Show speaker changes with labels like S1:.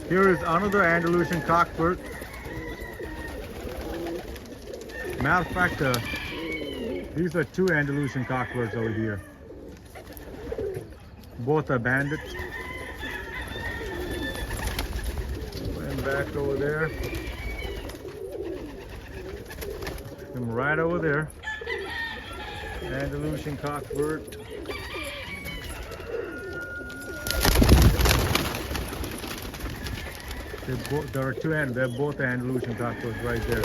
S1: Here is another Andalusian cockbird. Matter of fact, these are two Andalusian cockbirds over here. Both are bandits. And back over there. Come right over there. Andalusian cockbird. There are two, they're both Andalusian cockbirds right there.